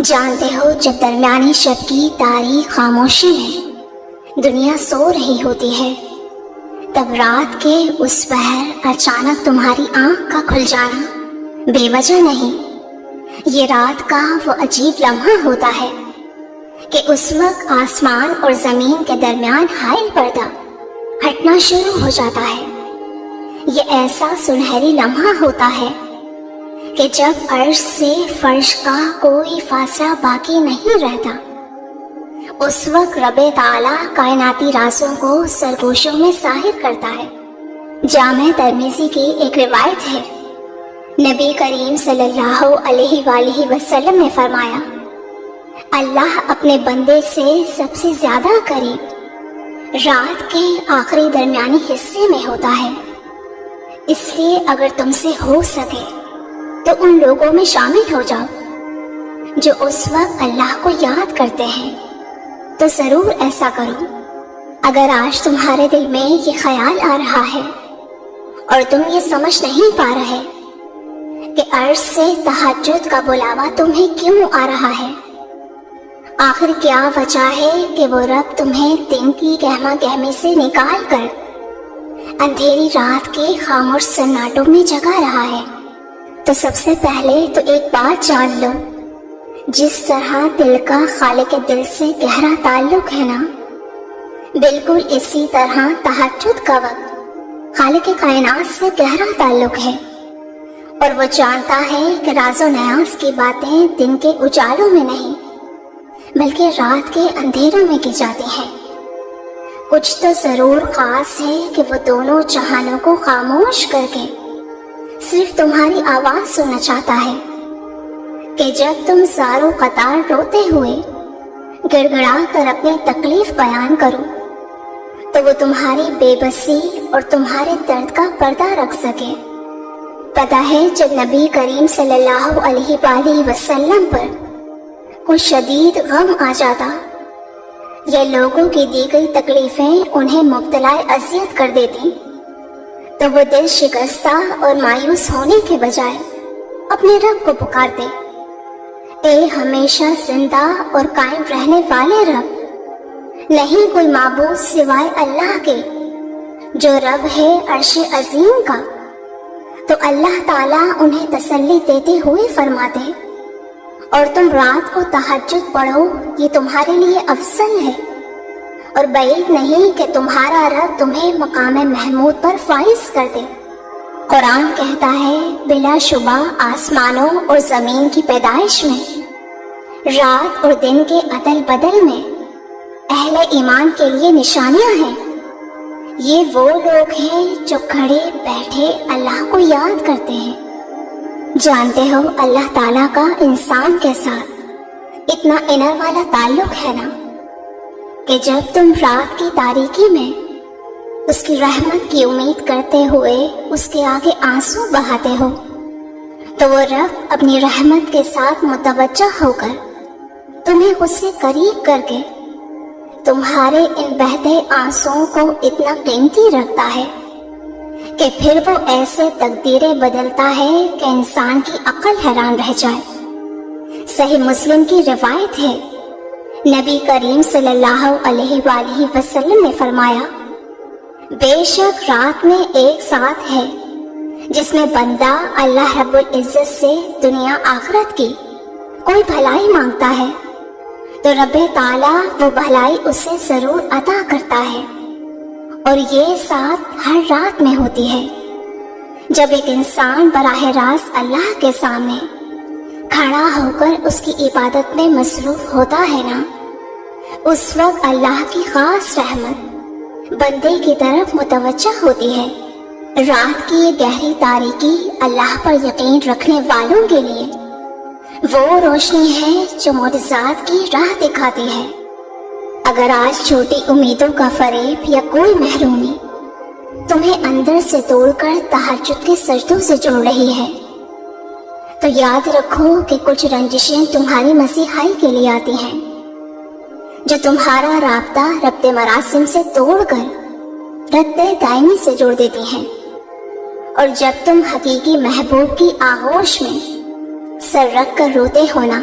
جانتے ہو جب درمیانی شب کی تاریک خاموشی میں دنیا سو رہی ہوتی ہے، تب رات کے اس پہر اچانک تمہاری آنکھ کا کھل جانا بے وجہ نہیں، یہ رات کا وہ عجیب لمحہ ہوتا ہے کہ اس وقت آسمان اور زمین کے درمیان حائل پردہ ہٹنا شروع ہو جاتا ہے۔ یہ ایسا سنہری لمحہ ہوتا ہے کہ جب عرش سے فرش کا کوئی فاصلہ باقی نہیں رہتا، اس وقت رب تعالیٰ کائناتی رازوں کو سرگوشوں میں ظاہر کرتا ہے۔ جامع ترمذی کی ایک روایت ہے، نبی کریم صلی اللہ علیہ وآلہ وسلم نے فرمایا، اللہ اپنے بندے سے سب سے زیادہ قریب رات کے آخری درمیانی حصے میں ہوتا ہے، اس لیے اگر تم سے ہو سکے تو ان لوگوں میں شامل ہو جاؤ جو اس وقت اللہ کو یاد کرتے ہیں، تو ضرور ایسا کرو۔ اگر آج تمہارے دل میں یہ خیال آ رہا ہے اور تم یہ سمجھ نہیں پا رہے کہ عرش سے تہجد کا بلاوا تمہیں کیوں آ رہا ہے، آخر کیا وجہ ہے کہ وہ رب تمہیں دن کی گہما گہمی سے نکال کر اندھیری رات کے خاموش سناٹوں میں جگا رہا ہے، تو سب سے پہلے تو ایک بات جان لو، جس طرح دل کا خالق دل سے گہرا تعلق ہے نا، بالکل اسی طرح تہجد کا وقت خالق کائنات سے گہرا تعلق ہے، اور وہ جانتا ہے کہ راز و نیاز کی باتیں دن کے اجالوں میں نہیں بلکہ رات کے اندھیروں میں کی جاتی ہیں۔ کچھ تو ضرور خاص ہے کہ وہ دونوں جہانوں کو خاموش کر کے صرف تمہاری آواز سننا چاہتا ہے کہ جب تم زارو قطار روتے ہوئے گڑ گڑا کر اپنی تکلیف بیان کرو تو وہ تمہاری بے بسی اور تمہارے درد کا پردہ رکھ سکے۔ پتہ ہے جب نبی کریم صلی اللہ علیہ وآلہ وسلم پر کوئی شدید غم آ جاتا یا لوگوں کی دی گئی تکلیفیں انہیں مبتلا اذیت کر دیتی، تو وہ دل شکستہ اور مایوس ہونے کے بجائے اپنے رب کو پکارتے، اے ہمیشہ زندہ اور قائم رہنے والے رب، نہیں کوئی معبود سوائے اللہ کے جو رب ہے عرش عظیم کا۔ تو اللہ تعالیٰ انہیں تسلی دیتے ہوئے فرماتے، اور تم رات کو تہجد پڑھو، یہ تمہارے لیے افضل ہے، اور بعید نہیں کہ تمہارا رب تمہیں مقام محمود پر فائز کر دے۔ قرآن کہتا ہے، بلا شبہ آسمانوں اور زمین کی پیدائش میں، رات اور دن کے عدل بدل میں اہل ایمان کے لیے نشانیاں ہیں۔ یہ وہ لوگ ہیں جو کھڑے بیٹھے اللہ کو یاد کرتے ہیں۔ جانتے ہو اللہ تعالیٰ کا انسان کے ساتھ اتنا انر والا تعلق ہے نا کہ جب تم رات کی تاریکی میں اس کی رحمت کی امید کرتے ہوئے اس کے آگے آنسو بہاتے ہو، تو وہ رب اپنی رحمت کے ساتھ متوجہ ہو کر تمہیں خود سے قریب کر کے تمہارے ان بہتے آنسوؤں کو اتنا قیمتی رکھتا ہے کہ پھر وہ ایسے تقدیریں بدلتا ہے کہ انسان کی عقل حیران رہ جائے۔ صحیح مسلم کی روایت ہے، نبی کریم صلی اللہ علیہ وآلہ وسلم نے فرمایا، بے شک رات میں ایک ساتھ ہے جس میں بندہ اللہ رب العزت سے دنیا آخرت کی کوئی بھلائی مانگتا ہے تو رب تعالیٰ وہ بھلائی اسے ضرور عطا کرتا ہے، اور یہ ساتھ ہر رات میں ہوتی ہے۔ جب ایک انسان براہ راست اللہ کے سامنے کھڑا ہو کر اس کی عبادت میں مصروف ہوتا ہے نا، اس وقت اللہ کی خاص رحمت بندے کی طرف متوجہ ہوتی ہے۔ رات کی یہ گہری تاریکی اللہ پر یقین رکھنے والوں کے لیے وہ روشنی ہے جو معجزات کی راہ دکھاتی ہے۔ اگر آج چھوٹی امیدوں کا فریب یا کوئی محرومی تمہیں اندر سے توڑ کر تہجد کے سجدوں سے جوڑ رہی ہے، تو یاد رکھو کہ کچھ رنجشیں تمہاری مسیحائی کے لیے آتی ہیں جو تمہارا رابطہ ربط مراسم سے توڑ کر ربط دائمی سے جوڑ دیتی ہیں، اور جب تم حقیقی محبوب کی آغوش میں سر رکھ کر روتے ہونا